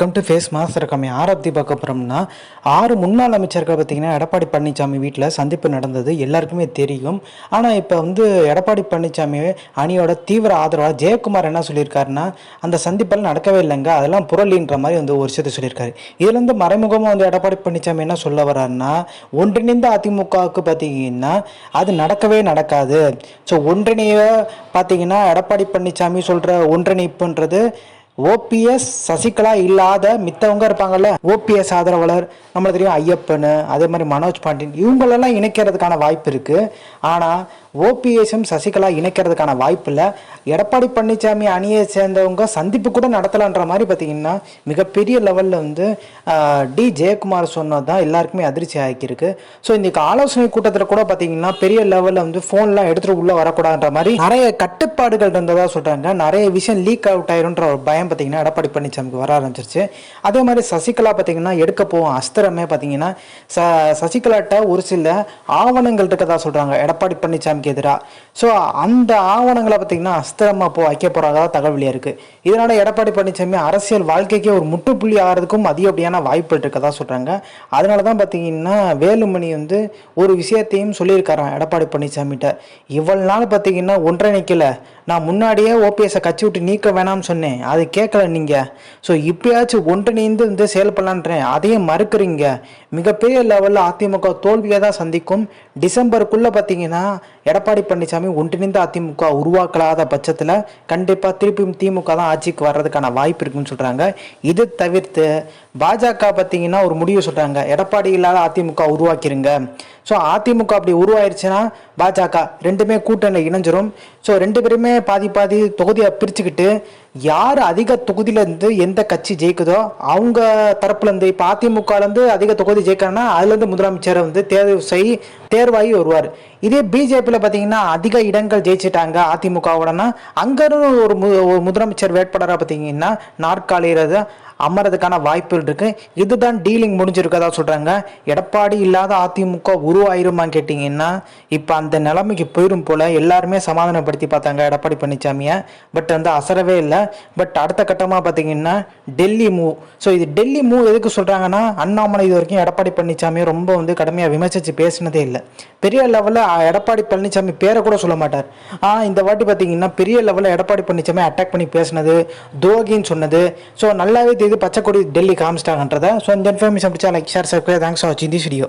Come to face master கம்மி ஆரத்தி பார்க்க போகிறோம்னா 6 முன்னாள் அமைச்சர்கள் பார்த்தீங்கன்னா எடப்பாடி பழனிசாமி வீட்டில் சந்திப்பு நடந்தது எல்லாருக்குமே தெரியும். ஆனால் இப்போ எடப்பாடி பழனிசாமி அணியோட தீவிர ஆதரவாளர் ஜெயக்குமார் என்ன சொல்லியிருக்காருன்னா, அந்த சந்திப்பெல்லாம் நடக்கவே இல்லைங்க, அதெல்லாம் புரளின்ற மாதிரி ஒரு விஷயத்தை சொல்லியிருக்காரு. இதுலேருந்து மறைமுகமாக எடப்பாடி பழனிசாமி என்ன சொல்ல வர்றாருன்னா, ஒன்றிணைந்த அதிமுகவுக்கு பார்த்தீங்கன்னா அது நடக்கவே நடக்காது. ஸோ ஒன்றிணைய பார்த்தீங்கன்னா எடப்பாடி பழனிசாமி சொல்கிற ஒன்றிணைப்புன்றது ஓபிஎஸ் சசிகலா இல்லாத மித்தவங்க இருப்பாங்கல்ல, ஓபிஎஸ் ஆதரவாளர் நம்மளுக்கு தெரியும் ஐயப்பன், அதே மாதிரி மனோஜ் பாண்டியன், இவங்களெல்லாம் இணைக்கிறதுக்கான வாய்ப்பு இருக்குது. ஆனால் ஓபிஎஸும் சசிகலா இணைக்கிறதுக்கான வாய்ப்பு இல்லை. எடப்பாடி பழனிசாமி அணியை சேர்ந்தவங்க சந்திப்பு கூட நடத்தலான்ற மாதிரி பார்த்தீங்கன்னா மிகப்பெரிய லெவலில் டி ஜெயக்குமார் சொன்னது தான் எல்லாருக்குமே அதிர்ச்சி ஆகியிருக்கு. ஸோ இன்றைக்கி ஆலோசனை கூட்டத்தில் கூட பார்த்தீங்கன்னா பெரிய லெவலில் ஃபோன்லாம் எடுத்துகிட்டு உள்ளே வரக்கூடாதுன்ற மாதிரி நிறைய கட்டுப்பாடுகள் இருந்ததாக சொல்கிறாங்க. நிறைய விஷயம் லீக் அவுட் ஆயிருன்ற ஒரு பயம் பார்த்தீங்கன்னா எடப்பாடி பழனிசாமிக்கு வர ஆரம்பிச்சிருச்சு. அதே மாதிரி சசிகலா பார்த்தீங்கன்னா எடுக்க போவோம் அஸ்திரமே பார்த்தீங்கன்னா சசிகலாட்ட ஒரு சில ஆவணங்கள் இருக்கதா சொல்கிறாங்க எடப்பாடி பழனிசாமிக்கு எதிராக. ஸோ அந்த ஆவணங்களை பார்த்தீங்கன்னா அஸ்திரமா வைக்க போகிறதா தகவலியாக இருக்குது. இதனால் எடப்பாடி பழனிசாமி அரசியல் வாழ்க்கைக்கே ஒரு முட்டுப்புள்ளி ஆகிறதுக்கும் அதிகப்படியான வாய்ப்பு இருக்கதா சொல்கிறாங்க. அதனால தான் பார்த்தீங்கன்னா வேலுமணி ஒரு விஷயத்தையும் சொல்லியிருக்காராம் எடப்பாடி பழனிசாமிகிட்ட. இவ்வளவு நாள் பார்த்தீங்கன்னா ஒன்றிணைக்கல, நான் முன்னாடியே ஓபிஎஸை கட்சி விட்டு நீக்க வேணாம்னு சொன்னேன், அது கேட்கல நீங்கள். ஸோ இப்பயாச்சும் ஒன்றிணைந்து செயல்படலான்றேன், அதையும் மறுக்கிறீங்க. மிகப்பெரிய லெவலில் அதிமுக தோல்வியை தான் சந்திக்கும். டிசம்பருக்குள்ளே பார்த்தீங்கன்னா எடப்பாடி பழனிசாமி ஒன்றிணைந்த அதிமுக உருவாக்கலாத பட்சத்தில் கண்டிப்பாக திருப்பியும் திமுக தான் ஆட்சிக்கு வர்றதுக்கான வாய்ப்பு இருக்குன்னு சொல்கிறாங்க. இது தவிர்த்து பாஜக பார்த்தீங்கன்னா ஒரு முடிவு சொல்கிறாங்க, எடப்பாடி இல்லாத அதிமுக உருவாக்கிருங்க. ஸோ அதிமுக அப்படி உருவாயிருச்சுன்னா பாஜக ரெண்டுமே கூட்டணியில் இணைஞ்சிரும். ஸோ ரெண்டு பேருமே பாதி பாதி தொகுதியை பிரிச்சுக்கிட்டு யார் அதிக தொகுதியிலேருந்து எந்த கட்சி ஜெயிக்குதோ அவங்க தரப்புலேருந்து, இப்போ அதிமுகலேருந்து அதிக தொகுதி ஜெயிக்கிறாங்கன்னா அதுலேருந்து முதலமைச்சரை தேர்வாகி வருவார். இதே பிஜேபியில் பார்த்தீங்கன்னா அதிக இடங்கள் ஜெயிச்சிட்டாங்க அதிமுகவோடனா அங்கேருந்து ஒரு முதலமைச்சர் வேட்பாளராக பார்த்தீங்கன்னா நாற்காலிகிறது அமரதுக்கான வாய்ப்புகள் இருக்கு. இதுதான் டீலிங் முடிஞ்சிருக்கதா சொல்றாங்க. எடப்பாடி இல்லாத அதிமுக உருவாயிருமான்னு கேட்டீங்கன்னா இப்போ அந்த நிலைமைக்கு போயிடும் போல. எல்லாருமே சமாதானப்படுத்தி பார்த்தாங்க எடப்பாடி பழனிசாமியை, பட் அசரவே இல்லை. பட் அடுத்த கட்டமாக பார்த்தீங்கன்னா டெல்லி மூவ். ஸோ இது டெல்லி மூவ் எதுக்கு சொல்றாங்கன்னா, அண்ணாமலை இது வரைக்கும் எடப்பாடி பழனிசாமியை ரொம்ப கடுமையாக விமர்சித்து பேசினதே இல்லை. பெரிய லெவலில் எடப்பாடி பழனிசாமி பேரை கூட சொல்ல மாட்டார். இந்த வாட்டி பார்த்தீங்கன்னா பெரிய லெவலில் எடப்பாடி பழனிசாமி அட்டாக் பண்ணி பேசினது, துரோகின்னு சொன்னது. ஸோ நல்லாவே இது பச்சை கொடி டெல்லி காமிச்சிட்டாங்கன்றதை. ஸோ இந்த இன்ஃபர்மேஷன் பிடிச்சா like, share, subscribe. Thanks for வாட்சிங் திஸ் வீடியோ.